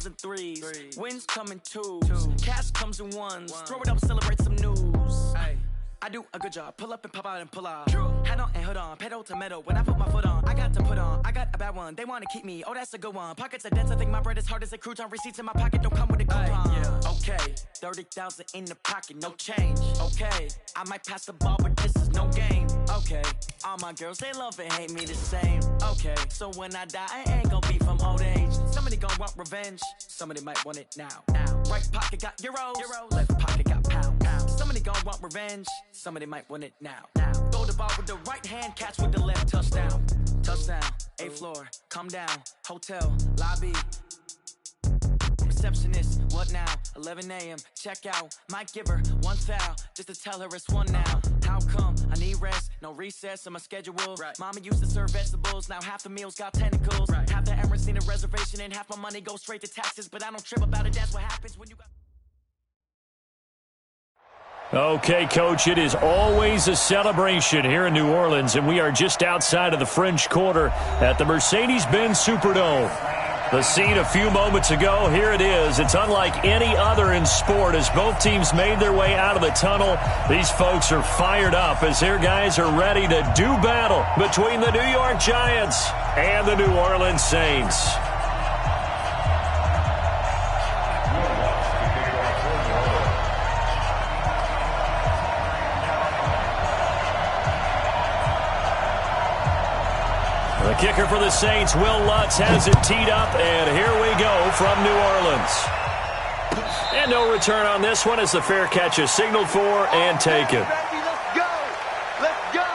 comes in threes. Wins come in twos. Cash comes in ones. Throw it up, celebrate some news. I do a good job. Pull up and pop out and pull off. Head on and hood on. Pedal to metal. When I put my foot on, I got to put on. I got a bad one. They want to keep me. Oh, that's a good one. Pockets are dense. I think my bread is hard as a crouton. Receipts in my pocket don't come with a coupon. Okay, 30,000 in the pocket, no change. Okay, I might pass the ball, but this is no game. Okay, all my girls, they love and hate me the same. Okay, so when I die, I ain't gonna be from old age. Somebody gonna want revenge. Somebody might want it now. Right pocket got euros. Left pocket got pounds. Somebody gonna want revenge. Somebody might want it now. Throw the ball with the right hand, catch with the left. Touchdown. Touchdown. 8th floor. Come down. Hotel. Lobby. Receptionist. What now? 11 a.m. Check out. Might give her one foul just to tell her it's one now. How come? I need rest. No recess in my schedule. Mama used to serve vegetables. Now half the meals got tentacles. Half the Emirates need a reservation and half my money goes straight to taxes. But I don't trip about it. That's what happens when you got... Okay, Coach, it is always a celebration here in New Orleans, and we are just outside of the French Quarter at the Mercedes-Benz Superdome. The scene a few moments ago, here it is. It's unlike any other in sport as both teams made their way out of the tunnel. These folks are fired up as their guys are ready to do battle between the New York Giants and the New Orleans Saints. The kicker for the Saints, Will Lutz, has it teed up, and here we go from New Orleans. And no return on this one as the fair catch is signaled for and taken. Let's go! Let's go!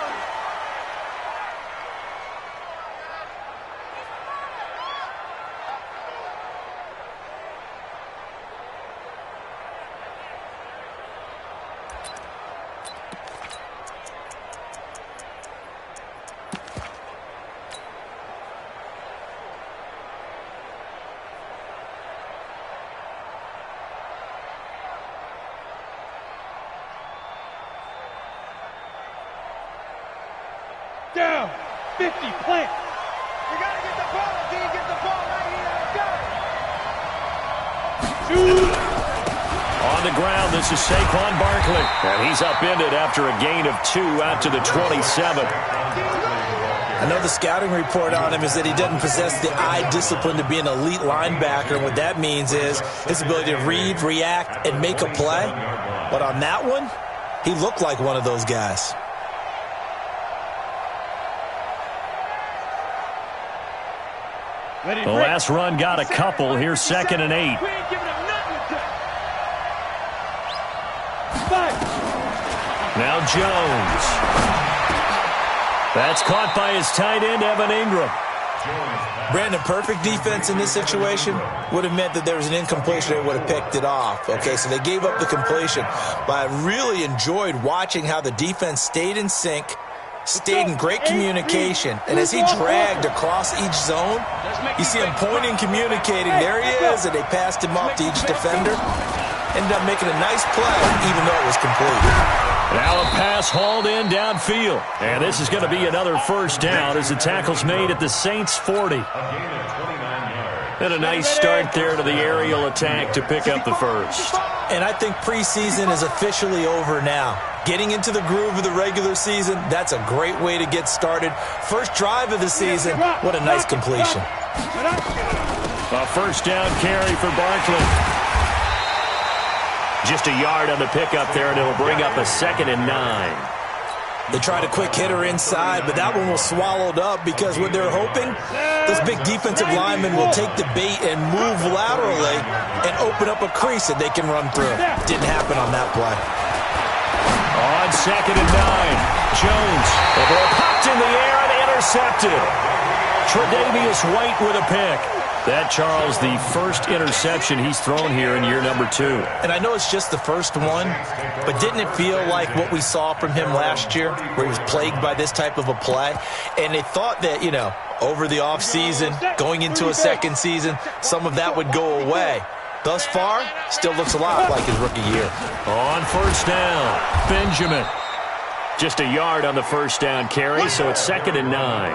Down, 50, plant. You gotta get the ball. Can you get the ball right here? Go! Shoot. On the ground, this is Saquon Barkley. And he's upended after a gain of 2 out to the 27. I know the scouting report on him is that he doesn't possess the eye discipline to be an elite linebacker. What that means is his ability to read, react, and make a play. But on that one, he looked like one of those guys. The last run got a couple. Here's 2nd and 8. Now Jones. That's caught by his tight end, Evan Ingram. Brandon, perfect defense in this situation would have meant that there was an incompletion. They would have picked it off. Okay, so they gave up the completion. But I really enjoyed watching how the defense stayed in sync, stayed in great communication, and as he dragged across each zone, you see him pointing, communicating. There he is, and they passed him off to each defender. Ended up making a nice play, even though it was complete. Now a pass hauled in downfield, and this is going to be another first down as the tackle's made at the Saints' 40. And a nice start there to the aerial attack to pick up the first. And I think preseason is officially over now. Getting into the groove of the regular season, that's a great way to get started. First drive of the season, what a nice completion. A first down carry for Barkley. Just a yard on the pickup there, and it'll bring up a 2nd and 9. They tried a quick hitter inside, but that one was swallowed up because what they're hoping, this big defensive lineman will take the bait and move laterally and open up a crease that they can run through. Didn't happen on that play. On 2nd and 9, Jones. The ball popped in the air and intercepted. Tre'Davious White with a pick. That, Charles, the first interception he's thrown here in year number 2. And I know it's just the first one, but didn't it feel like what we saw from him last year, where he was plagued by this type of a play? And they thought that, you know, over the offseason, going into a second season, some of that would go away. Thus far, still looks a lot like his rookie year. On first down, Benjamin. Just a yard on the first down carry, so it's 2nd and 9.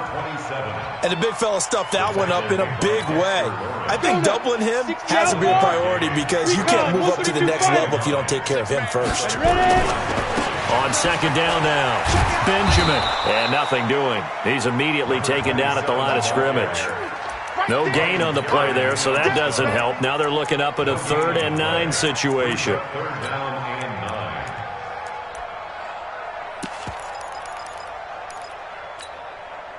And the big fella stuffed that one up in a big way. I think doubling him has to be a priority because you can't move up to the next level if you don't take care of him first. On 2nd down now, Benjamin. And nothing doing. He's immediately taken down at the line of scrimmage. No gain on the play there, so that doesn't help. Now they're looking up at a 3rd and 9 situation.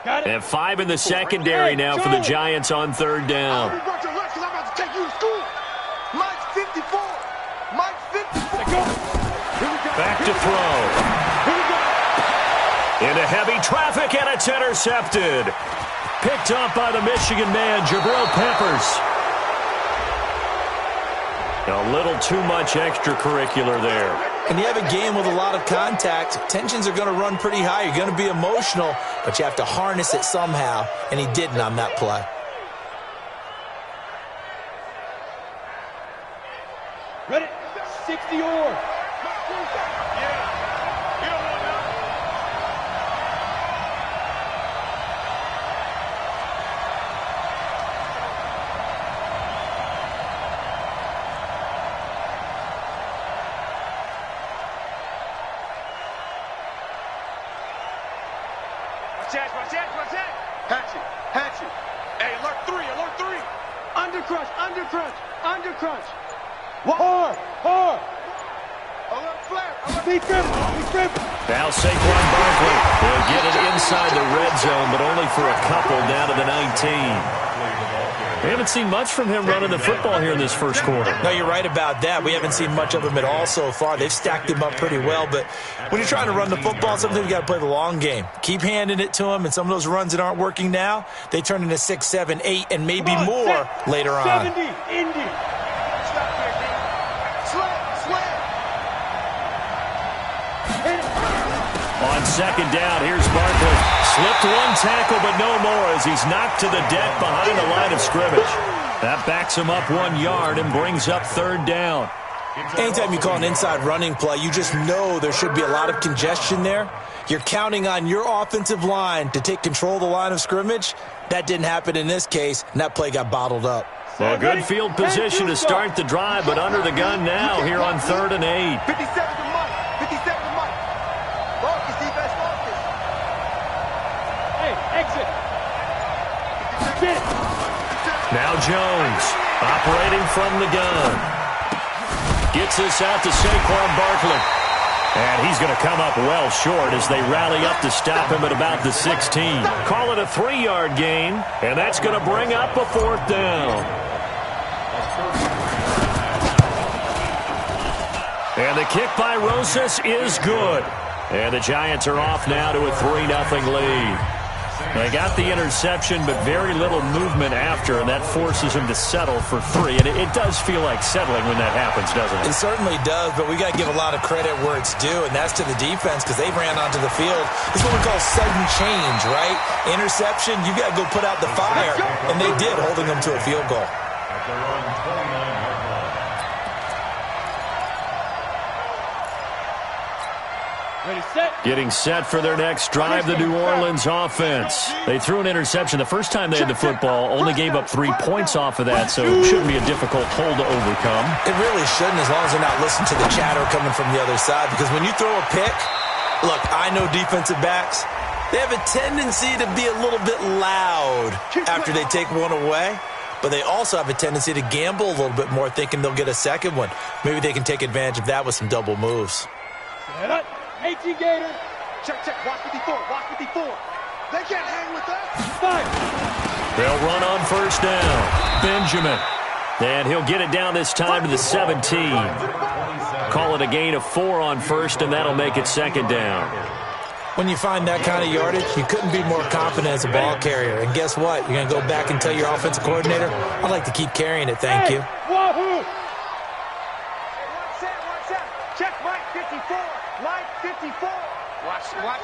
And 5 in the secondary now for the Giants on 3rd down. Back to throw. Into heavy traffic, and it's intercepted. Picked up by the Michigan man, Jabril Peppers. A little too much extracurricular there. And you have a game with a lot of contact, tensions are going to run pretty high. You're going to be emotional, but you have to harness it somehow, and he didn't on that play. Ready? 60 or. Hatchet. Hey, alert 3. Undercrunch. Hard. Alert flare. Be crippled. Now Saquon Barkley will get it inside the red zone, but only for a couple down to the 19. We haven't seen much from him running the football here in this first quarter. No, you're right about that. We haven't seen much of him at all so far. They've stacked him up pretty well, but when you're trying to run the football, sometimes you got to play the long game. Keep handing it to him, and some of those runs that aren't working now, they turn into 6, 7, 8, and maybe more later on. 70, Indy. Stop here, D. Slam. On 2nd down, here's Barkley. Slipped one tackle, but no more as he's knocked to the deck behind the line of scrimmage. That backs him up 1 yard and brings up 3rd down. Anytime you call an inside running play, you just know there should be a lot of congestion there. You're counting on your offensive line to take control of the line of scrimmage. That didn't happen in this case, and that play got bottled up. Well, good field position to start the drive, but under the gun now here on 3rd and 8. 57 to Mike. Focus, defense, focus. Hey, exit. Get it. Now Jones, operating from the gun. Gets this out to Saquon Barkley. And he's going to come up well short as they rally up to stop him at about the 16. Call it a 3-yard gain, and that's going to bring up a 4th down. And the kick by Rosas is good. And the Giants are off now to a 3-0 lead. They got the interception, but very little movement after, and that forces him to settle for 3. And it does feel like settling when that happens, doesn't it? It certainly does, but we got to give a lot of credit where it's due, and that's to the defense because they ran onto the field. It's what we call sudden change, right? Interception, you got to go put out the fire, and they did, holding them to a field goal. Ready, set. Getting set for their next drive, the New Orleans offense. They threw an interception the first time they had the football, only gave up 3 points off of that, so it shouldn't be a difficult hole to overcome. It really shouldn't, as long as they're not listening to the chatter coming from the other side, because when you throw a pick, look, I know defensive backs, they have a tendency to be a little bit loud after they take one away, but they also have a tendency to gamble a little bit more, thinking they'll get a second one. Maybe they can take advantage of that with some double moves. Set up. 18 Gator. Check. Watch 54. They can't hang with us. 5. They'll run on 1st down. Benjamin. And he'll get it down this time to the 17. Call it a gain of 4 on 1st, and that'll make it 2nd down. When you find that kind of yardage, you couldn't be more confident as a ball carrier. And guess what? You're going to go back and tell your offensive coordinator, I'd like to keep carrying it, thank you. Wahoo! Check Mike 54. Mike 54. Watch the run.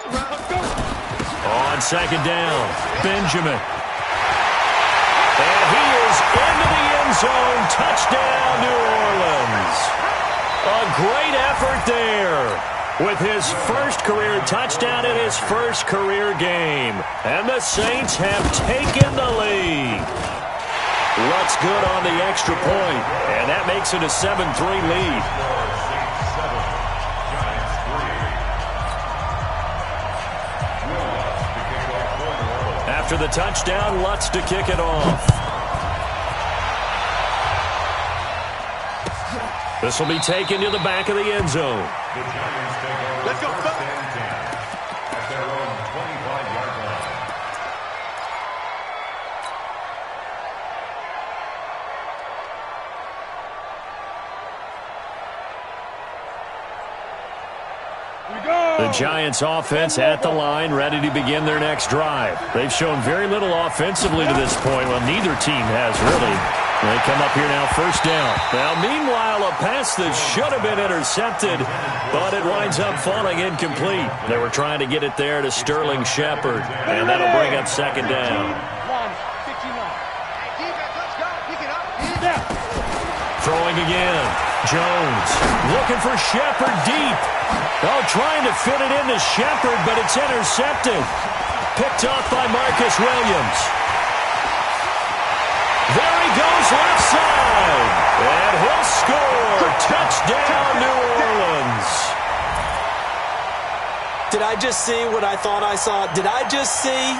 On 2nd down, Benjamin. And he is into the end zone. Touchdown, New Orleans. A great effort there. with his first career touchdown in his first career game. And the Saints have taken the lead. What's good on the extra point, and that makes it a 7-3 lead. After the touchdown, Lutz to kick it off. This will be taken to the back of the end zone. Let's go. The Giants offense at the line, ready to begin their next drive. They've shown very little offensively to this point. Well, neither team has really. They come up here now, first down. Now, meanwhile, a pass that should have been intercepted, but it winds up falling incomplete. They were trying to get it there to Sterling Shepard, and that'll bring up second down. Throwing again. Jones looking for Shepard deep. Oh, trying to fit it into Shepard, but it's intercepted. Picked off by Marcus Williams. There he goes left side. And he'll score. Touchdown, New Orleans. Did I just see what I thought I saw? Did I just see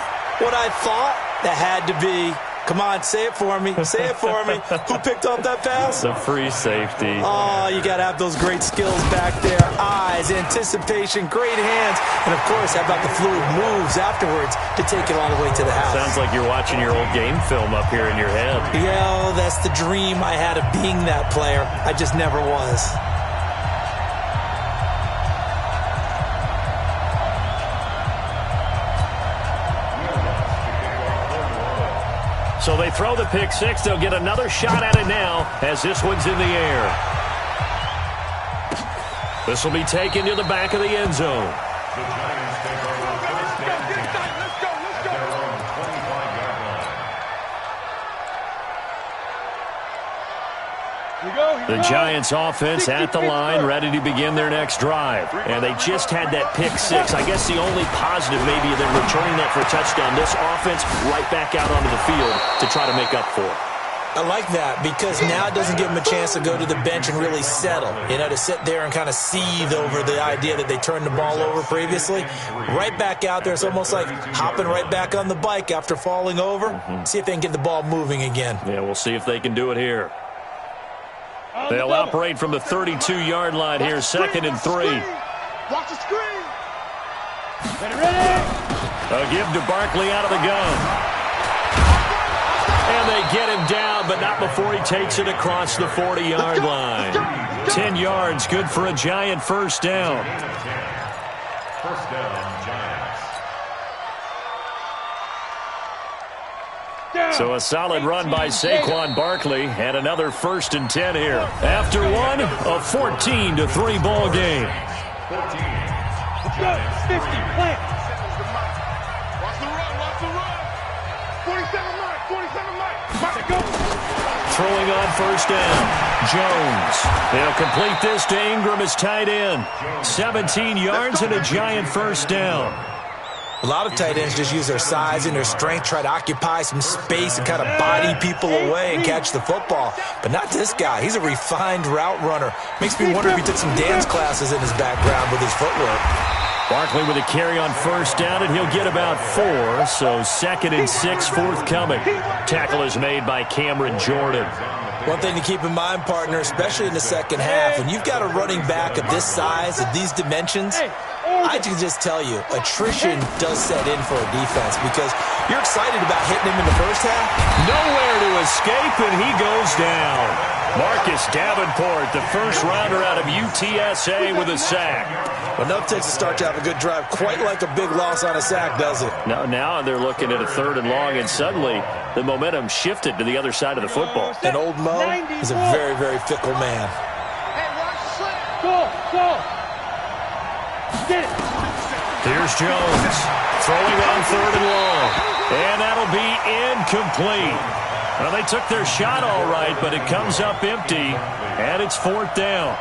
what I thought? That had to be. Come on, say it for me. Say it for me. Who picked up that pass? The free safety. Oh, you got to have those great skills back there. Eyes, anticipation, great hands. And, of course, how about the fluid moves afterwards to take it all the way to the house? Sounds like you're watching your old game film up here in your head. Yeah, that's the dream I had of being that player. I just never was. So they throw the pick six. They'll get another shot at it now as this one's in the air. This will be taken to the back of the end zone. The Giants offense at the line, ready to begin their next drive. And they just had that pick six. I guess the only positive maybe of them returning that for a touchdown. This offense right back out onto the field to try to make up for it. I like that because now it doesn't give them a chance to go to the bench and really settle. You know, to sit there and kind of seethe over the idea that they turned the ball over previously. Right back out there. It's almost like hopping right back on the bike after falling over. See if they can get the ball moving again. Yeah, we'll see if they can do it here. They'll operate from the 32-yard line here, 2nd and 3. Watch the screen. A give to Barkley out of the gun. And they get him down, but not before he takes it across the 40-yard line. 10 yards, good for a Giant first down. First down, Giants. So a solid run by Saquon Barkley, and another 1st and 10 here. After one, a 14-3 ball game. 14. Let's go. 50. Plant. Watch the run. 47 Mike. 47 Mike. Go. Throwing on first down. Jones. They'll complete this to Ingram as tight end. 17 yards and a Giant first down. A lot of tight ends just use their size and their strength, try to occupy some space and kind of body people away and catch the football. But not this guy. He's a refined route runner. Makes me wonder if he took some dance classes in his background with his footwork. Barkley with a carry on first down, and he'll get about 4. So 2nd and 6 forthcoming. Tackle is made by Cameron Jordan. One thing to keep in mind, partner, especially in the second half, when you've got a running back of this size, of these dimensions, I can just tell you, attrition does set in for a defense because you're excited about hitting him in the first half. Nowhere to escape, and he goes down. Marcus Davenport, the first rounder out of UTSA with a sack. Enough takes to start to have a good drive, quite like a big loss on a sack, does it? Now they're looking at a 3rd and long, and suddenly the momentum shifted to the other side of the football. And old Mo is a very, very fickle man. Hey, watch the slip. Go. Get it. Here's Jones throwing on 3rd and long, and that'll be incomplete. Well, they took their shot all right, but it comes up empty, and it's 4th down.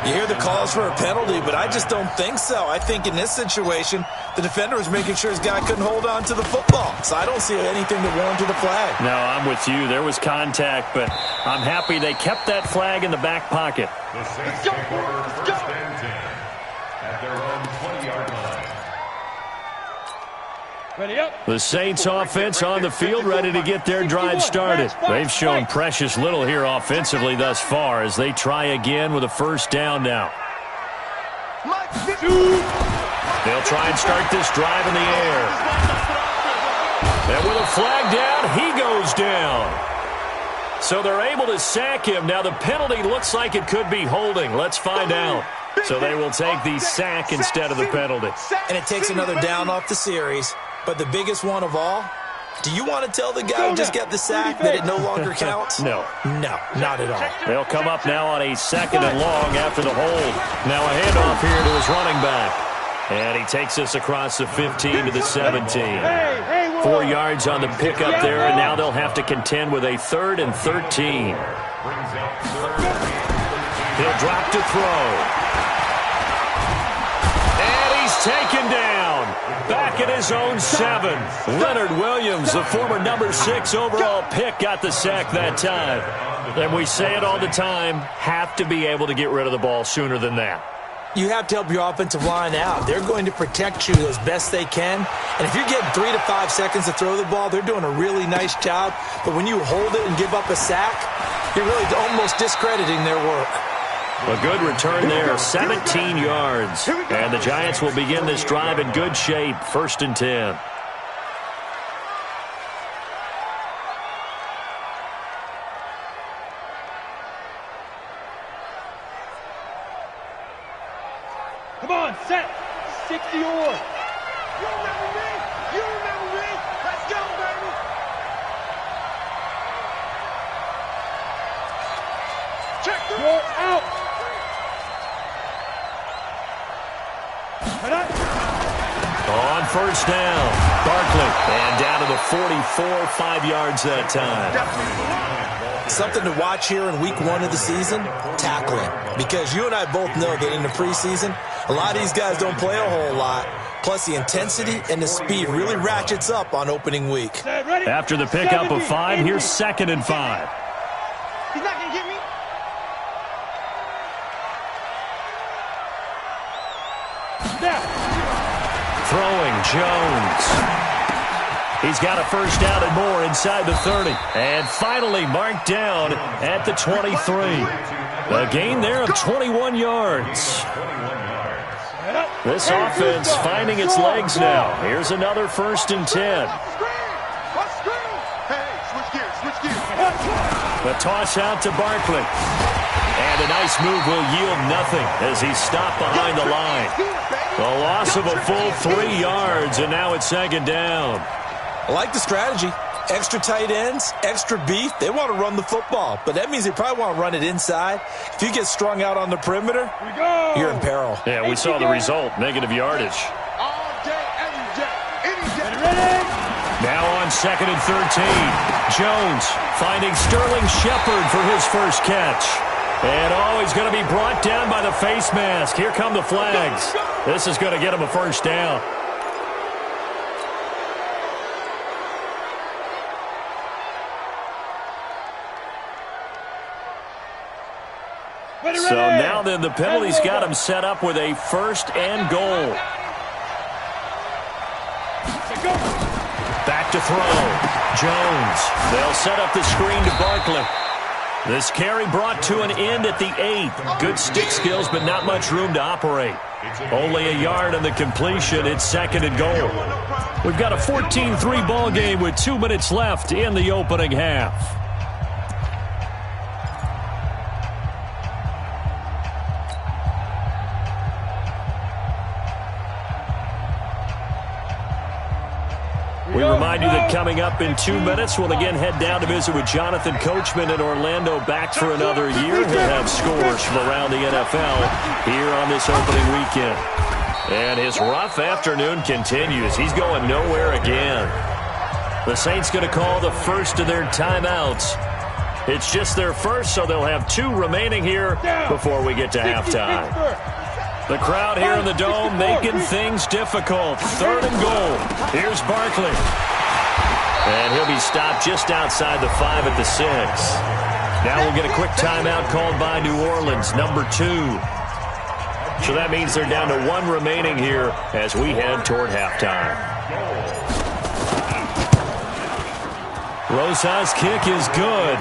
You hear the calls for a penalty, but I just don't think so. I think in this situation, the defender was making sure his guy couldn't hold on to the football. So I don't see anything to warrant the flag. No, I'm with you. There was contact, but I'm happy they kept that flag in the back pocket. The Saints take over first and 10 at their own 20-yard line. Ready up. The Saints offense on the field, ready to get their drive started. They've shown precious little here offensively thus far as they try again with a first down now. They'll try and start this drive in the air. And with a flag down, he goes down. So they're able to sack him. Now the penalty looks like it could be holding. Let's find out. So they will take the sack instead of the penalty. And it takes another down off the series. But the biggest one of all, do you want to tell the guy who just got the sack that it no longer counts? No. No, not at all. They'll come up now on a 2nd and long after the hold. Now a handoff here to his running back. And he takes us across the 15 to the 17. 4 yards on the pickup there, and now they'll have to contend with a 3rd and 13. He'll drop to throw. And he's taken down. Back at his own 7. Leonard Williams, the former number 6 overall pick, got the sack that time. And we say it all the time, have to be able to get rid of the ball sooner than that. You have to help your offensive line out. They're going to protect you as best they can. And if you're getting 3 to 5 seconds to throw the ball, they're doing a really nice job. But when you hold it and give up a sack, you're really almost discrediting their work. A good return there, 17 yards. And the Giants will begin this drive in good shape, 1st and 10. Come on, set. 60 or. You remember me? You remember me? Let's go, baby. Check the You're out. On first down, Barkley. And down to the 44, 5 yards that time. Something to watch here in week 1 of the season, tackling. Because you and I both know that in the preseason, a lot of these guys don't play a whole lot. Plus, the intensity and the speed really ratchets up on opening week. After the pickup of 5, here's 2nd and 5. He's not going to get me. Throwing, Jones. He's got a first down and more inside the 30. And finally marked down at the 23. A gain there of 21 yards. This offense finding its legs now. Here's another 1st and 10. The toss out to Barkley. And a nice move will yield nothing as he's stopped behind the line. A loss of a full 3 yards, and now it's 2nd down. I like the strategy. Extra tight ends, extra beef. They want to run the football, but that means they probably want to run it inside. If you get strung out on the perimeter, you're in peril. Yeah, we saw the result, negative yardage. All day, every day, any day. Now on 2nd and 13. Jones finding Sterling Shepard for his first catch. And he's going to be brought down by the face mask. Here come the flags. This is going to get him a first down. So now then the penalty's got him set up with a 1st and goal. Back to throw. Jones. They'll set up the screen to Barkley. This carry brought to an end at the 8. Good stick skills, but not much room to operate. Only a yard on the completion. It's 2nd and goal. We've got a 14-3 ball game with 2 minutes left in the opening half. We remind you that coming up in 2 minutes, we'll again head down to visit with Jonathan Coachman in Orlando, back for another year. He'll have scores from around the NFL here on this opening weekend. And his rough afternoon continues. He's going nowhere again. The Saints going to call the first of their timeouts. It's just their first, so they'll have 2 remaining here before we get to halftime. The crowd here in the Dome making things difficult. 3rd and goal. Here's Barkley. And he'll be stopped just outside the 5 at the 6. Now we'll get a quick timeout called by New Orleans, number 2. So that means they're down to 1 remaining here as we head toward halftime. Rosa's kick is good.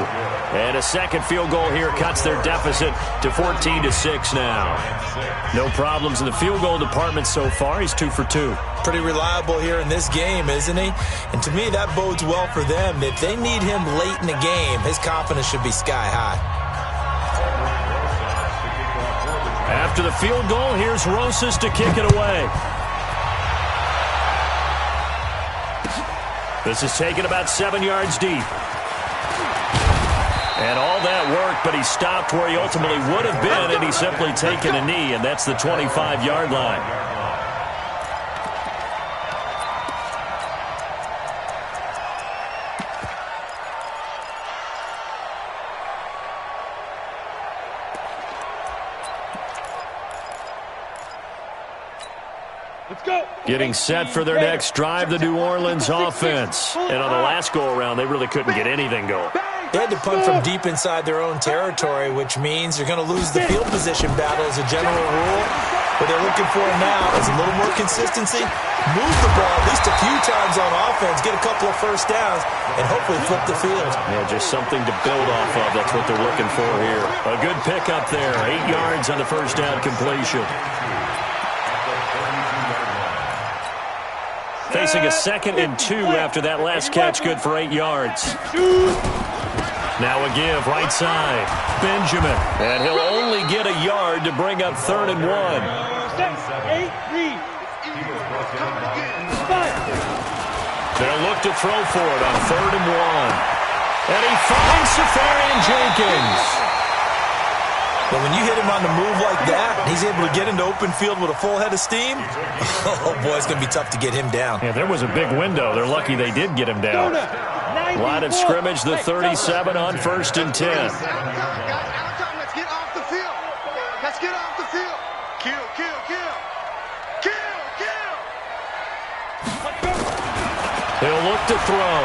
And a second field goal here cuts their deficit to 14-6 now. No problems in the field goal department so far. He's 2 for 2. Pretty reliable here in this game, isn't he? And to me, that bodes well for them. If they need him late in the game, his confidence should be sky high. After the field goal, here's Rosas to kick it away. This is taken about 7 yards deep. And all that work, but he stopped where he ultimately would have been, and he's simply taken a knee, and that's the 25-yard line. Let's go. Getting set for their next drive, the New Orleans offense. And on the last go-around, they really couldn't get anything going. They had to punt from deep inside their own territory, which means they're going to lose the field position battle as a general rule. What they're looking for now is a little more consistency, move the ball at least a few times on offense, get a couple of first downs, and hopefully flip the field. Yeah, just something to build off of. That's what they're looking for here. A good pickup there. 8 yards on the first down completion. Facing a 2nd and 2 after that last catch, good for 8 yards. Now a give, right side. Benjamin. And he'll only get a yard to bring up 3rd and 1. They'll look to throw for it on 3rd and 1. And he finds Safarian Jenkins. But when you hit him on the move like that, he's able to get into open field with a full head of steam. Oh, boy, it's going to be tough to get him down. Yeah, there was a big window. They're lucky they did get him down. Line of scrimmage, the 37 on 1st and 10. Let's get off the field. Let's get off the field. Kill, kill, kill. Kill, kill. He'll look to throw.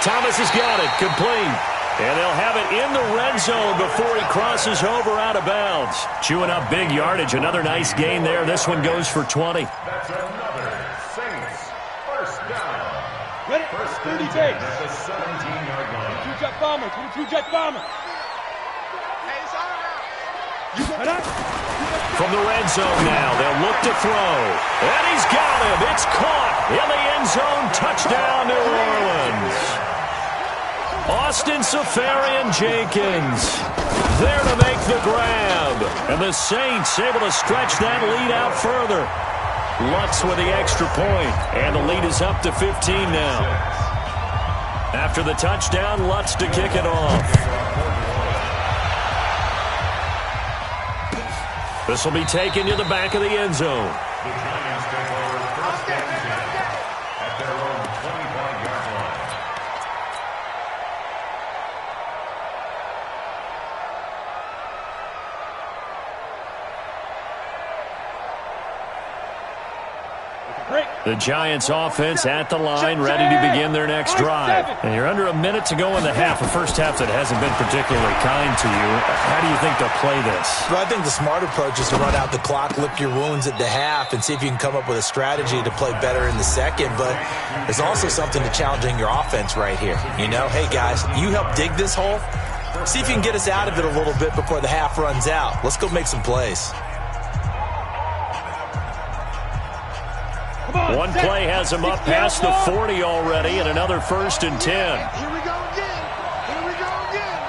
Thomas has got it, complete. And they'll have it in the red zone before he crosses over out of bounds. Chewing up big yardage. Another nice gain there. This one goes for 20. That's another Saints first down. Ready? First 30 and 10 base. at the 17-yard line. 22-jet bomber. 22-jet bomber. Hey, it's all right. From the red zone now, they'll look to throw. And he's got him. It's caught in the end zone. Touchdown, New Orleans. Austin Safarian Jenkins there to make the grab. And the Saints able to stretch that lead out further. Lutz with the extra point. And the lead is up to 15 now. After the touchdown, Lutz to kick it off. This will be taken to the back of the end zone. The Giants take over first and 10 at their own 25-yard line. The Giants offense at the line, ready to begin their next drive. And you're under a minute to go in the half, a first half that hasn't been particularly kind to you. How do you think they'll play this? Well, I think the smart approach is to run out the clock, lick your wounds at the half, and see if you can come up with a strategy to play better in the second. But there's also something to challenging your offense right here. You know, hey, guys, you help dig this hole. See if you can get us out of it a little bit before the half runs out. Let's go make some plays. One play has him up past the 40 already, and another 1st and 10. Here we go again. Here we go again.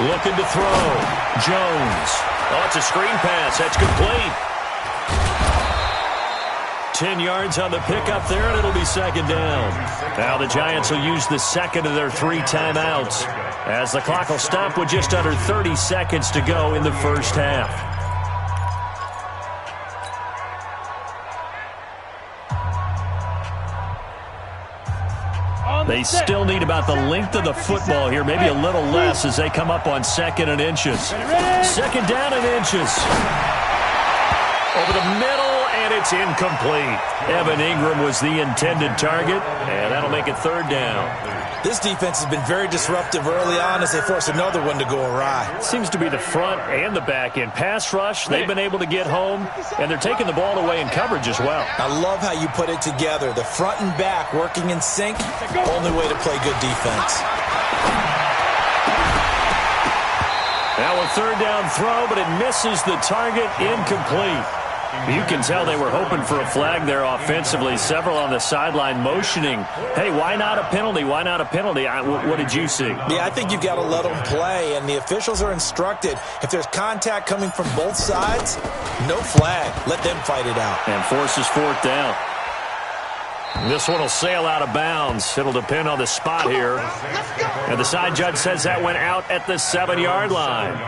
Looking to throw. Jones. Oh, it's a screen pass. That's complete. 10 yards on the pickup there, and it'll be second down. Now the Giants will use the second of their 3 timeouts, as the clock will stop with just under 30 seconds to go in the first half. They still need about the length of the football here, maybe a little less as they come up on second and inches. Second down and inches. Over the middle, and it's incomplete. Evan Ingram was the intended target, and that'll make it third down. This defense has been very disruptive early on as they force another one to go awry. Seems to be the front and the back end. Pass rush, they've been able to get home, and they're taking the ball away in coverage as well. I love how you put it together. The front and back working in sync, only way to play good defense. Now a third down throw, but it misses the target, incomplete. You can tell they were hoping for a flag there offensively. Several on the sideline motioning, hey, why not a penalty? Why not a penalty? What did you see? Yeah, I think you've got to let them play, and the officials are instructed. If there's contact coming from both sides, no flag. Let them fight it out. And forces fourth down. This one will sail out of bounds. It'll depend on the spot here. And the side judge says that went out at the 7-yard line.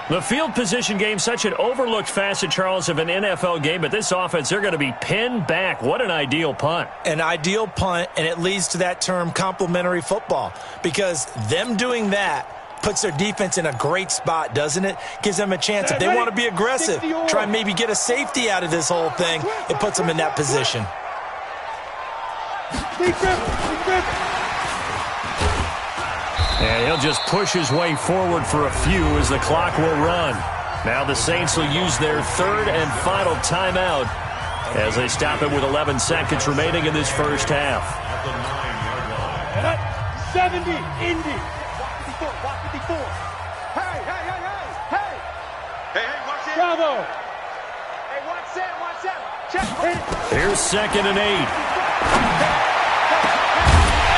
The field position game, such an overlooked facet, Charles, of an NFL game, but this offense, they're going to be pinned back. What an ideal punt. An ideal punt, and it leads to that term complementary football, because them doing that puts their defense in a great spot, doesn't it? Gives them a chance. If they want to be aggressive, try and maybe get a safety out of this whole thing, it puts them in that position. And he'll just push his way forward for a few as the clock will run. Now the Saints will use their third and final timeout as they stop it with 11 seconds remaining in this first half. 70, Indy. 54. Hey, watch it. Bravo. Hey, watch that. Check. Here's second and 8.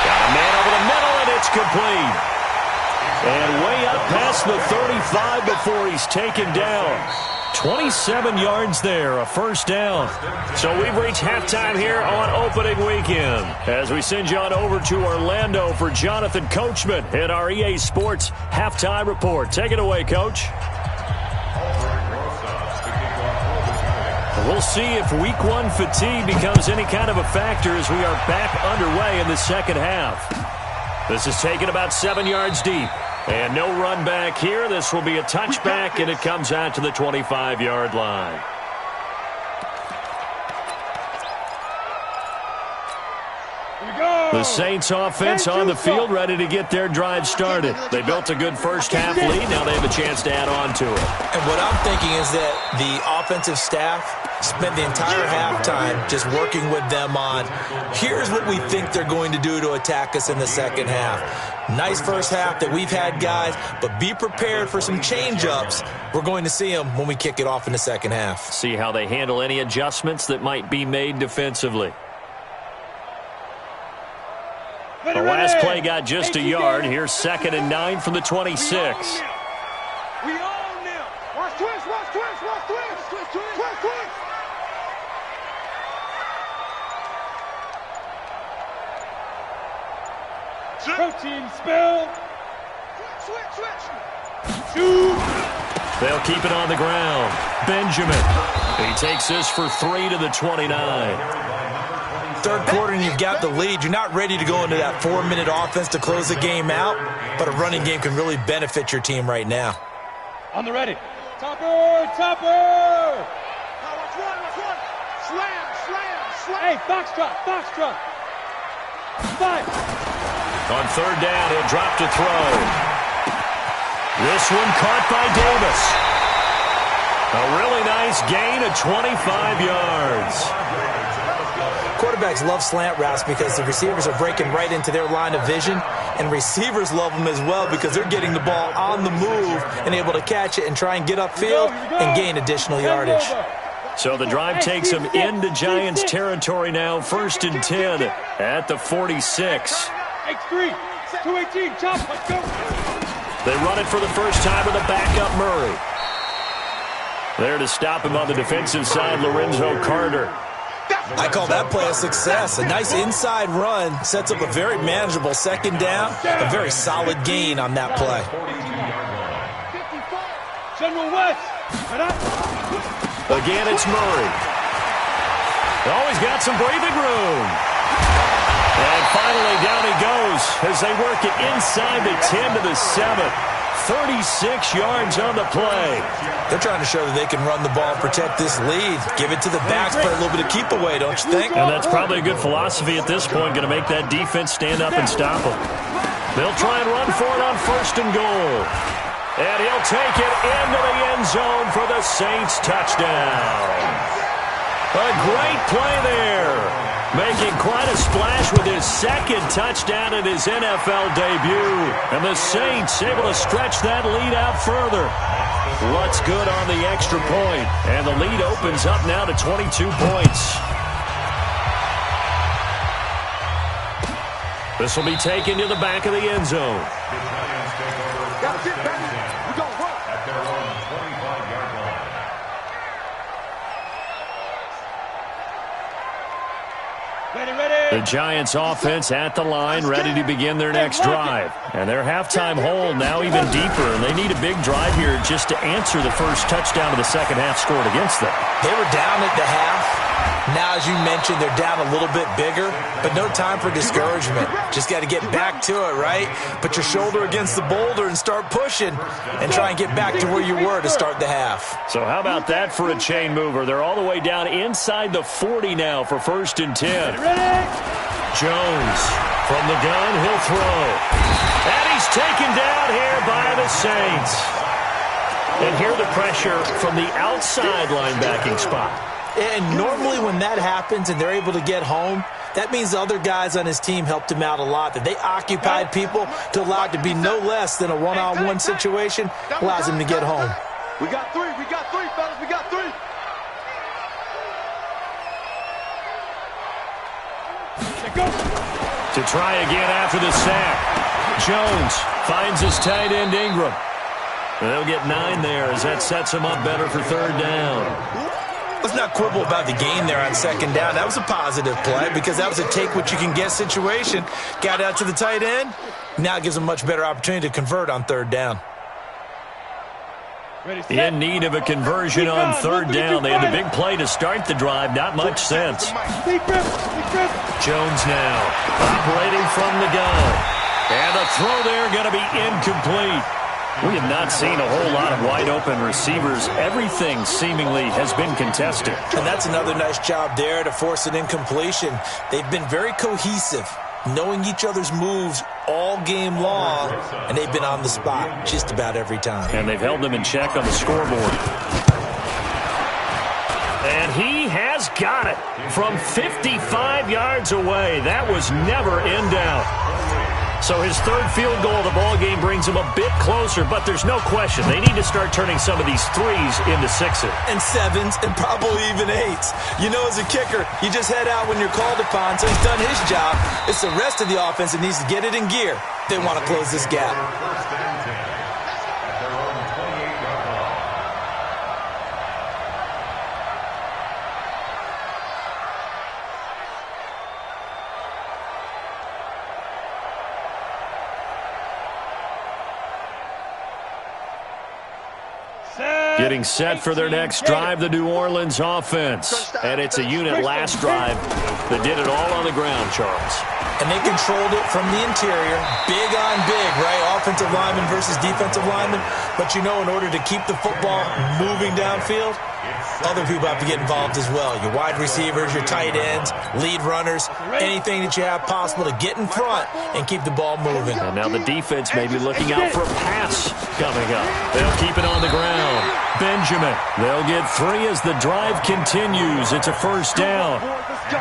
Got a man over the middle, and it's complete. And way up past the 35 before he's taken down. 27 yards there, a first down. So we've reached halftime here on opening weekend as we send you on over to Orlando for Jonathan Coachman at our EA Sports Halftime Report. Take it away, Coach. We'll see if Week 1 fatigue becomes any kind of a factor as we are back underway in the second half. This is taken about 7 yards deep. And no run back here. This will be a touchback, and it comes out to the 25-yard line. The Saints offense on the field, ready to get their drive started. They built a good first half lead. Now they have a chance to add on to it. And what I'm thinking is that the offensive staff spent the entire halftime just working with them on, here's what we think they're going to do to attack us in the second half. Nice first half that we've had, guys, but be prepared for some change-ups. We're going to see them when we kick it off in the second half. See how they handle any adjustments that might be made defensively. The last play got just a yard. Here's second and 9 from the 26. We own them. Watch twist. Protein spill. Switch. Shoot. They'll keep it on the ground. Benjamin. He takes this for 3 to the 29. Third quarter and you've got the lead. You're not ready to go into that 4-minute offense to close the game out, but a running game can really benefit your team right now. On the ready. Topper. Now watch one. Slam. Hey, foxtrot. 5. On third down, he'll drop to throw. This one caught by Davis. A really nice gain of 25 yards. Quarterbacks love slant routes because the receivers are breaking right into their line of vision, and receivers love them as well because they're getting the ball on the move and able to catch it and try and get upfield and gain additional yardage. So the drive takes them into Giants territory now, 1st and 10 at the 46. X3, 218, chop, let's go. They run it for the first time with a backup Murray. There to stop him on the defensive side, Lorenzo Carter. I call that play a success. A nice inside run sets up a very manageable second down, a very solid gain on that play. General West. Again, it's Murray. Always got some breathing room. And finally, down he goes as they work it inside the 10 to the 7. 36 yards on the play. They're trying to show that they can run the ball and protect this lead. Give it to the backs, play a little bit of keep away, don't you think? And that's probably a good philosophy at this point, going to make that defense stand up and stop them. They'll try and run for it on 1st and goal. And he'll take it into the end zone for the Saints touchdown. A great play there. Making quite a splash with his second touchdown in his NFL debut. And the Saints able to stretch that lead out further. What's good on the extra point. And the lead opens up now to 22 points. This will be taken to the back of the end zone. That's it, baby. We're going to work. At their own 25-yard line. The Giants offense at the line, ready to begin their next drive. And their halftime hole now even deeper, and they need a big drive here just to answer the first touchdown of the second half scored against them. They were down at the half. Now, as you mentioned, they're down a little bit bigger, but no time for discouragement. Just got to get back to it, right? Put your shoulder against the boulder and start pushing and try and get back to where you were to start the half. So how about that for a chain mover? They're all the way down inside the 40 now for 1st and 10. Jones from the gun, he'll throw. And he's taken down here by the Saints. And here the pressure from the outside linebacking spot. And normally when that happens and they're able to get home, that means the other guys on his team helped him out a lot. That they occupied people to allow it to be no less than a one-on-one situation allows him to get home. We got three, fellas, we got three. To try again after the sack. Jones finds his tight end Ingram. They'll get 9 there as that sets him up better for 3rd down. Let's not quibble about the gain there on 2nd down. That was a positive play because that was a take-what-you-can-get situation. Got out to the tight end. Now it gives them a much better opportunity to convert on 3rd down. In need of a conversion on 3rd down. They had a big play to start the drive. Not much sense. Jones now operating from the gun. And the throw there going to be incomplete. We have not seen a whole lot of wide-open receivers. Everything seemingly has been contested. And that's another nice job there to force an incompletion. They've been very cohesive, knowing each other's moves all game long, and they've been on the spot just about every time. And they've held them in check on the scoreboard. And he has got it from 55 yards away. That was never in doubt. So his 3rd field goal of the ball game brings him a bit closer, but there's no question they need to start turning some of these 3s into 6s. And 7s and probably even 8s. You know, as a kicker, you just head out when you're called upon, so he's done his job. It's the rest of the offense that needs to get it in gear. They want to close this gap. Getting set for their next drive, the New Orleans offense. And it's a unit last drive that did it all on the ground, Charles. And they controlled it from the interior. Big on big, right? Offensive lineman versus defensive lineman. But you know, in order to keep the football moving downfield, other people have to get involved as well. Your wide receivers, your tight ends, lead runners, anything that you have possible to get in front and keep the ball moving. And now the defense may be looking out for a pass coming up. They'll keep it on the ground. Benjamin, they'll get 3 as the drive continues. It's a 1st down.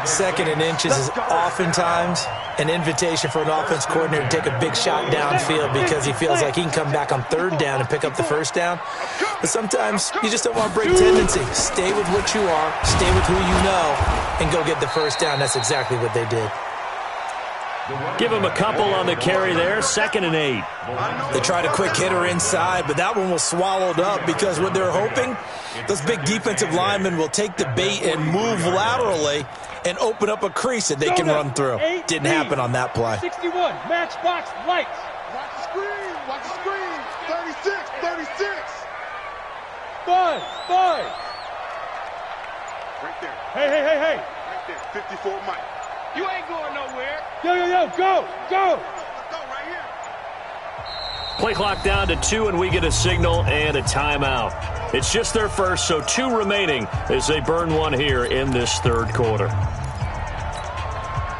2nd and inches is oftentimes an invitation for an offense coordinator to take a big shot downfield because he feels like he can come back on 3rd down and pick up the 1st down. But sometimes you just don't want to break tendency. Stay with what you are, stay with who you know, and go get the 1st down. That's exactly what they did. Give him a couple on the carry there, 2nd and 8. They tried a quick hitter inside, but that one was swallowed up because what they're hoping, those big defensive linemen will take the bait and move laterally and open up a crease that they can run through. Didn't happen on that play. 61, matchbox lights. Watch the screen. Watch the screen. 36, 36. 5. Right there. Hey. Right there. 54, Mike. You ain't going nowhere. Yo, go. Let's go right here. Play clock down to 2, and we get a signal and a timeout. It's just their first, so 2 remaining as they burn one here in this 3rd quarter.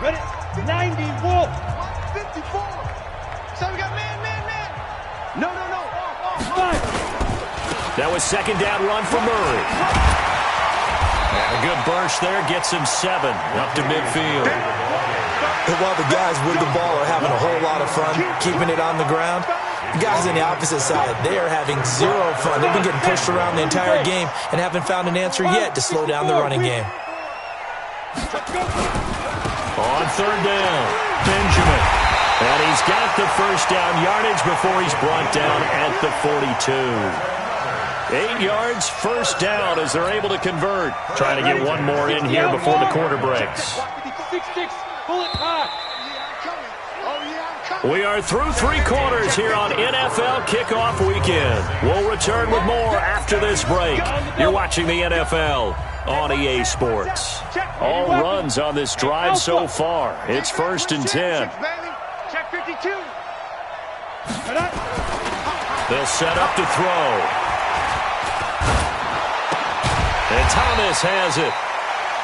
Ready? 90, Wolf. 54. So we got man. No. 5. That was 2nd down run for Murray. And a good burst there gets him 7 up to midfield. And while the guys with the ball are having a whole lot of fun keeping it on the ground, the guys on the opposite side, they are having zero fun. They've been getting pushed around the entire game and haven't found an answer yet to slow down the running game. On 3rd down, Benjamin. And he's got the first down yardage before he's brought down at the 42. 8 yards, first down as they're able to convert. Trying to get one more in here before the quarter breaks. 6, bullet high. We are through 3 quarters here on NFL Kickoff Weekend. We'll return with more after this break. You're watching the NFL on EA Sports. All runs on this drive so far. It's 1st and 10. Check 52. They'll set up to throw. And Thomas has it.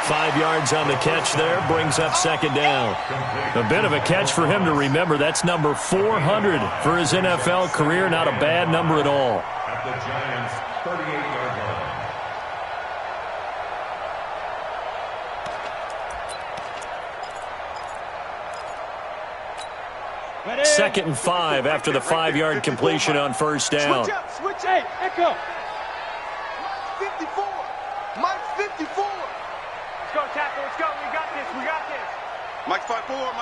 5 yards on the catch there, brings up 2nd down. A bit of a catch for him to remember. That's number 400 for his NFL career. Not a bad number at all. At the Giants' 38-yard line. Ready? 2nd and 5 after the 5-yard completion on first down. Switch up, switch. Hey, echo. 54. Mike 54. Let's go, tackle. Let's go. We got this. Mike 5-4.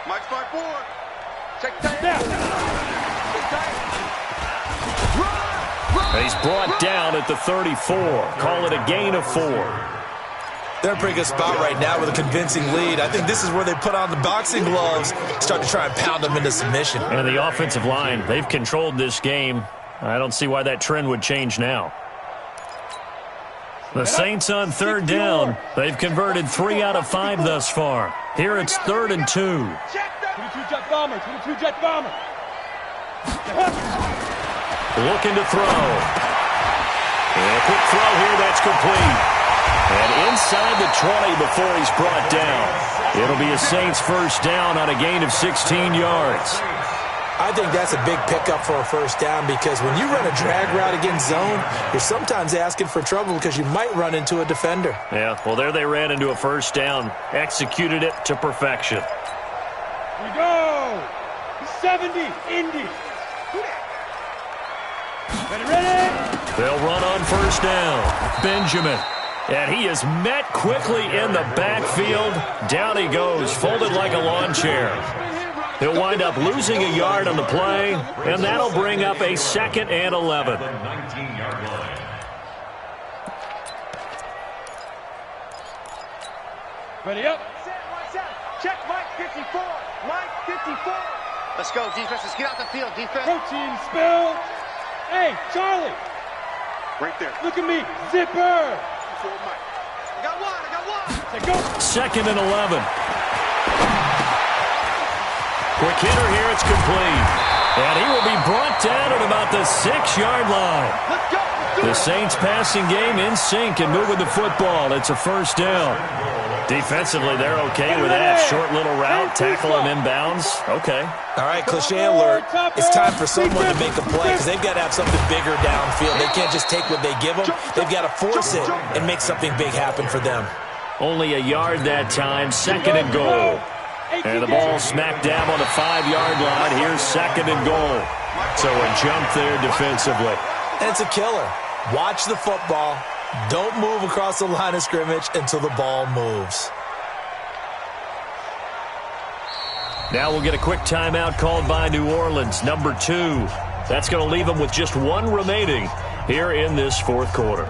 Mike 5-4. Check that. He's brought down at the 34. Call it a gain of 4. They're in a pretty good spot right now with a convincing lead. I think this is where they put on the boxing gloves, start to try and pound them into submission. And the offensive line, they've controlled this game. I don't see why that trend would change now. The Saints on 3rd down. They've converted 3 out of 5 thus far. Here it's 3rd and 2. 22 jet bomber. Looking to throw. And a quick throw here, that's complete. And inside the 20 before he's brought down. It'll be a Saints first down on a gain of 16 yards. I think that's a big pickup for a first down because when you run a drag route against zone, you're sometimes asking for trouble because you might run into a defender. Yeah, well, there they ran into a first down. Executed it to perfection. We go. 70, Indy. Ready? They'll run on first down. Benjamin. And he is met quickly in the backfield. Down he goes, folded like a lawn chair. He'll wind up losing a yard on the play, and that'll bring up a 2nd and 11. The 19-yard line. Ready up. Check Mike 54. Mike 54. Let's go, defense. Let's get out the field, defense. Protein spill. Hey, Charlie. Right there. Look at me. Zipper. Mike. I got one. Say go. 2nd and 11. Quick hitter here, it's complete. And he will be brought down at about the 6-yard line. Let's go. The Saints passing game in sync and moving the football. It's a first down. Defensively, they're okay with that. Short little route, tackle him inbounds. Okay. All right, cliche alert. It's time for someone to make a play because they've got to have something bigger downfield. They can't just take what they give them. They've got to force it and make something big happen for them. Only a yard that time, 2nd and goal. And the ball smacked dab on the 5-yard line. Here's 2nd and goal. So a jump there defensively. And it's a killer. Watch the football. Don't move across the line of scrimmage until the ball moves. Now we'll get a quick timeout called by New Orleans, number 2. That's going to leave them with just 1 remaining here in this fourth quarter.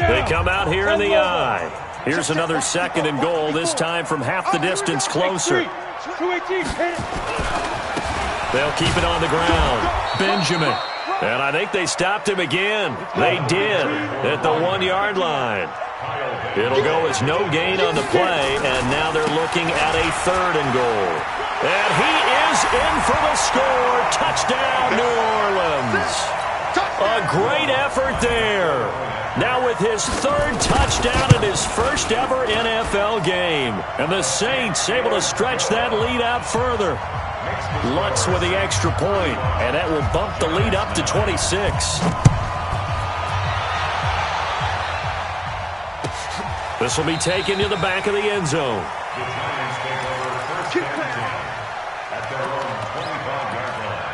They come out here in the eye. Here's another 2nd and goal, this time from half the distance closer. They'll keep it on the ground. Benjamin. And I think they stopped him again. They did at the 1-yard line. It'll go as no gain on the play, and now they're looking at a 3rd and goal. And he is in for the score. Touchdown, New Orleans. A great effort there. Now with his 3rd touchdown in his first ever NFL game. And the Saints able to stretch that lead out further. Lutz with the extra point, and that will bump the lead up to 26. This will be taken to the back of the end zone. The Giants take over 1st and 10 at their own 25-yard line.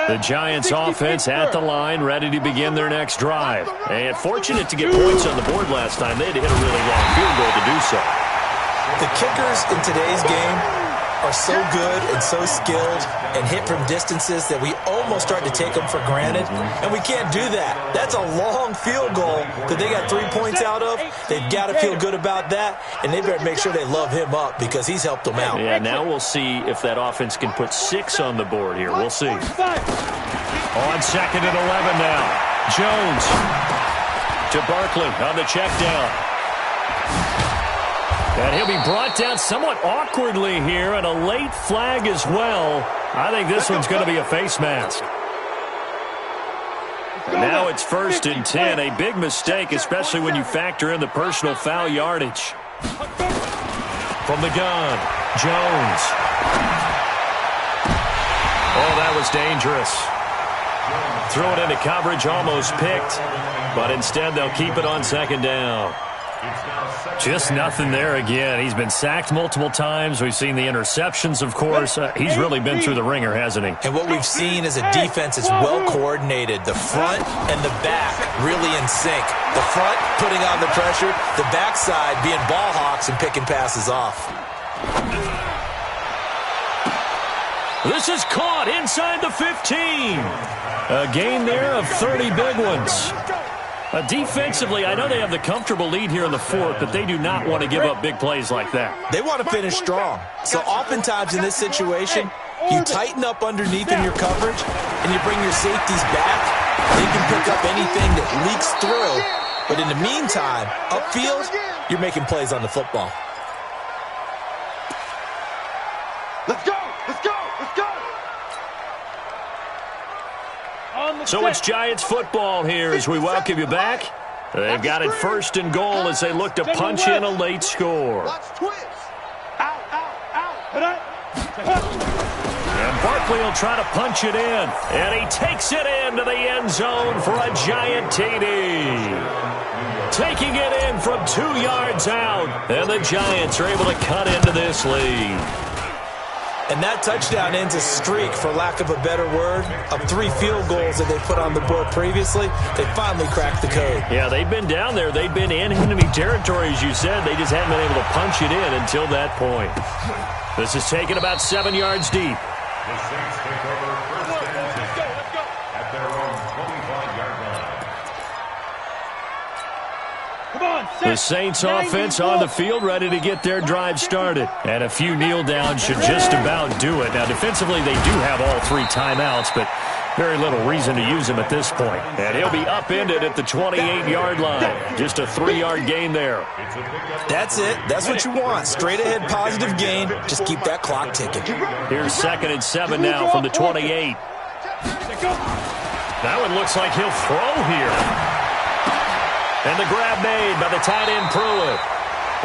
The Giants offense at the line, ready to begin their next drive. And fortunate to get points on the board last time. They had to hit a really long field goal to do so. The kickers in today's game are so good and so skilled and hit from distances that we almost start to take them for granted, and we can't do that. That's a long field goal that they got 3 points out of. They've got to feel good about that, and they better make sure they love him up because he's helped them out. Yeah, now we'll see if that offense can put 6 on the board here. We'll see. On 2nd and 11 now. Jones to Barkley on the check down. And he'll be brought down somewhat awkwardly here, and a late flag as well. I think this one's going to be a face mask. And now it's 1st and 10. A big mistake, especially when you factor in the personal foul yardage. From the gun, Jones. Oh, that was dangerous. Throw it into coverage, almost picked. But instead, they'll keep it on 2nd down. Just nothing there again. He's been sacked multiple times. We've seen the interceptions, of course. He's really been through the ringer, hasn't he? And what we've seen is a defense that's well coordinated. The front and the back really in sync. The front putting on the pressure, the backside being ball hawks and picking passes off. This is caught inside the 15. A gain there of 30 big ones. Defensively, I know they have the comfortable lead here in the 4th, but they do not want to give up big plays like that. They want to finish strong. So oftentimes in this situation, you tighten up underneath in your coverage, and you bring your safeties back. They can pick up anything that leaks through. But in the meantime, upfield, you're making plays on the football. Let's go! Let's go! Let's go! So it's Giants football here as we welcome you back. They've got it 1st and goal as they look to punch in a late score. And Barkley will try to punch it in. And he takes it into the end zone for a giant TD. Taking it in from 2 yards out. And the Giants are able to cut into this lead. And that touchdown ends a streak, for lack of a better word, of 3 field goals that they put on the board previously. They finally cracked the code. Yeah, they've been down there. They've been in enemy territory, as you said. They just haven't been able to punch it in until that point. This is taken about 7 yards deep. The Saints take over 1st and 10 at their own 25-yard line. The Saints offense on the field, ready to get their drive started. And a few kneel downs should just about do it. Now, defensively, they do have all 3 timeouts, but very little reason to use them at this point. And he'll be upended at the 28-yard line. Just a 3-yard gain there. That's it. That's what you want. Straight ahead positive gain. Just keep that clock ticking. Here's 2nd and 7 now from the 28. That one looks like he'll throw here. And the grab made by the tight end Pruitt.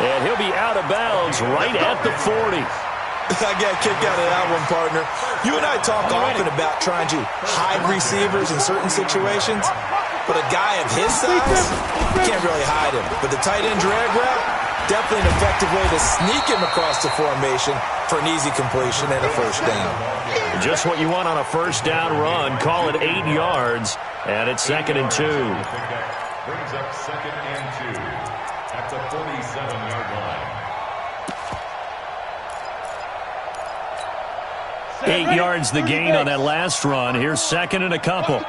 And he'll be out of bounds right at the 40. I got a kick out of that one, partner. You and I talk often about trying to hide receivers in certain situations, but a guy of his size, you can't really hide him. But the tight end drag route, Definitely an effective way to sneak him across the formation for an easy completion and a first down. Just what you want on a first down run. Call it 8 yards, and it's 2nd and 2. Brings up 2nd and 2 at the 47-yard line. 8 yards the gain on that last run. Here's 2nd and a couple.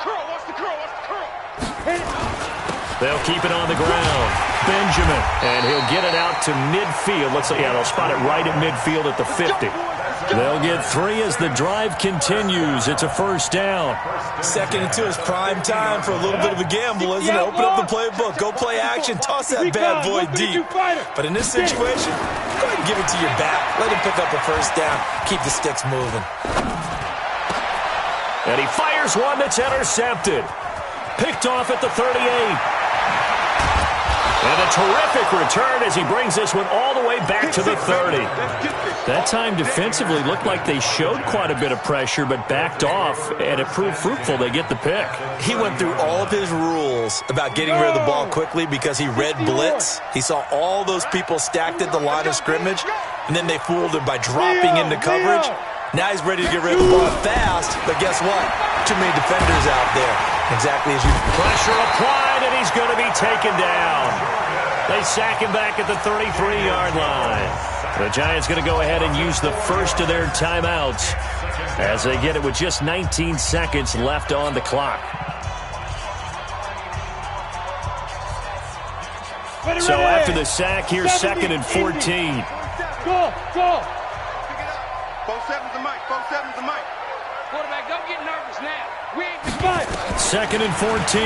They'll keep it on the ground. Benjamin, and he'll get it out to midfield. Looks like, yeah, they'll spot it right at midfield at the 50. They'll get 3 as the drive continues. It's a first down. 2nd and 2 is prime time for a little bit of a gamble, isn't it? Open up the playbook. Go play action. Toss that bad boy deep. But in this situation, go ahead and give it to your back. Let him pick up a first down. Keep the sticks moving. And he fires one that's intercepted. Picked off at the 38. And a terrific return as he brings this one all the way back to the 30. That time defensively looked like they showed quite a bit of pressure but backed off, and it proved fruitful. They get the pick. He went through all of his rules about getting rid of the ball quickly because he read blitz. He saw all those people stacked at the line of scrimmage, and then they fooled him by dropping into coverage. Now he's ready to get rid of the ball fast, but guess what? Too many defenders out there. Exactly as you... Pressure applied, and he's going to be taken down. They sack him back at the 33-yard line. The Giants going to go ahead and use the first of their timeouts as they get it with just 19 seconds left on the clock. So after the sack, here's 2nd and 14. Go. 4-7's the mic. 4-7's the mic. Quarterback, don't get nervous now. We ain't been fighting. 2nd and 14.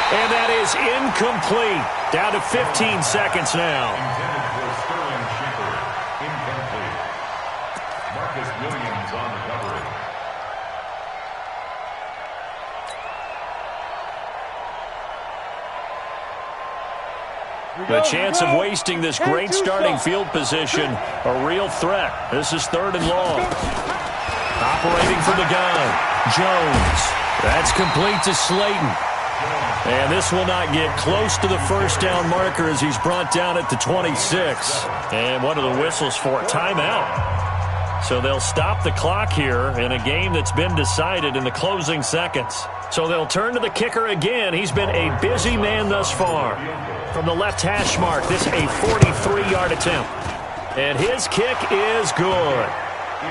And that is incomplete. Down to 15 seconds now. Intended for Sterling Shepard. Incomplete. Marcus Williams on recovery. The chance of wasting this great starting field position, a real threat. This is 3rd and long. Operating from the gun, Jones. That's complete to Slayton. And this will not get close to the first down marker as he's brought down at the 26. And what are the whistles for? Timeout. So they'll stop the clock here in a game that's been decided in the closing seconds. So they'll turn to the kicker again. He's been a busy man thus far. From the left hash mark, this a 43-yard attempt. And his kick is good.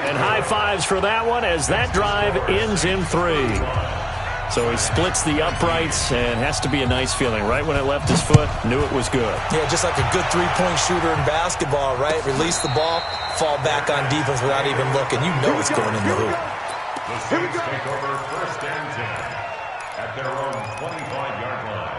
And high fives for that one as that drive ends in 3. So he splits the uprights, and has to be a nice feeling. Right when it left his foot, knew it was good. Yeah, just like a good three-point shooter in basketball, right? Release the ball, fall back on defense without even looking. You know it's going in the hoop. The Saints take over 1st and 10 at their own 25-yard line.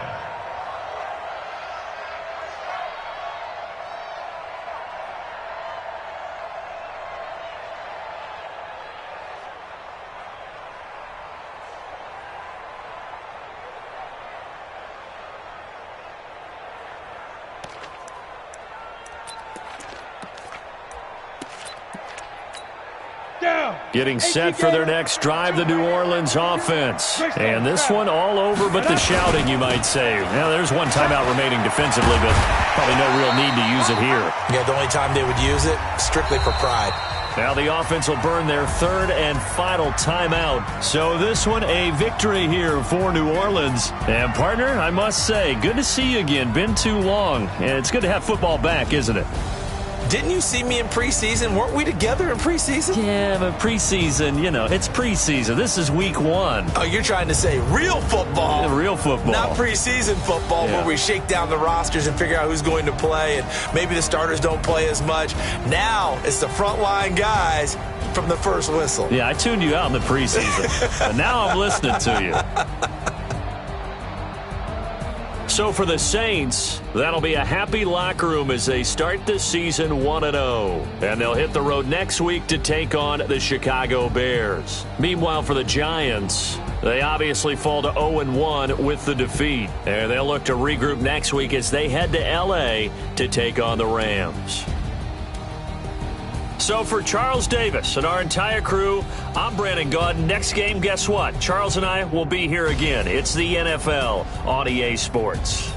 Getting set for their next drive, the New Orleans offense. And this one all over but the shouting, you might say. Now, there's one timeout remaining defensively, but probably no real need to use it here. Yeah, the only time they would use it, strictly for pride. Now the offense will burn their 3rd and final timeout. So this one a victory here for New Orleans. And, partner, I must say, good to see you again. Been too long. And it's good to have football back, isn't it? Didn't you see me in preseason? Weren't we together in preseason? Yeah, but preseason, you know, it's preseason. This is week 1. Oh, you're trying to say real football. Yeah, real football. Not preseason football where we shake down the rosters and figure out who's going to play, and maybe the starters don't play as much. Now it's the frontline guys from the first whistle. Yeah, I tuned you out in the preseason, but now I'm listening to you. So for the Saints, that'll be a happy locker room as they start the season 1-0. And they'll hit the road next week to take on the Chicago Bears. Meanwhile, for the Giants, they obviously fall to 0-1 with the defeat. And they'll look to regroup next week as they head to L.A. to take on the Rams. So for Charles Davis and our entire crew, I'm Brandon Gaudin. Next game, guess what? Charles and I will be here again. It's the NFL on EA Sports.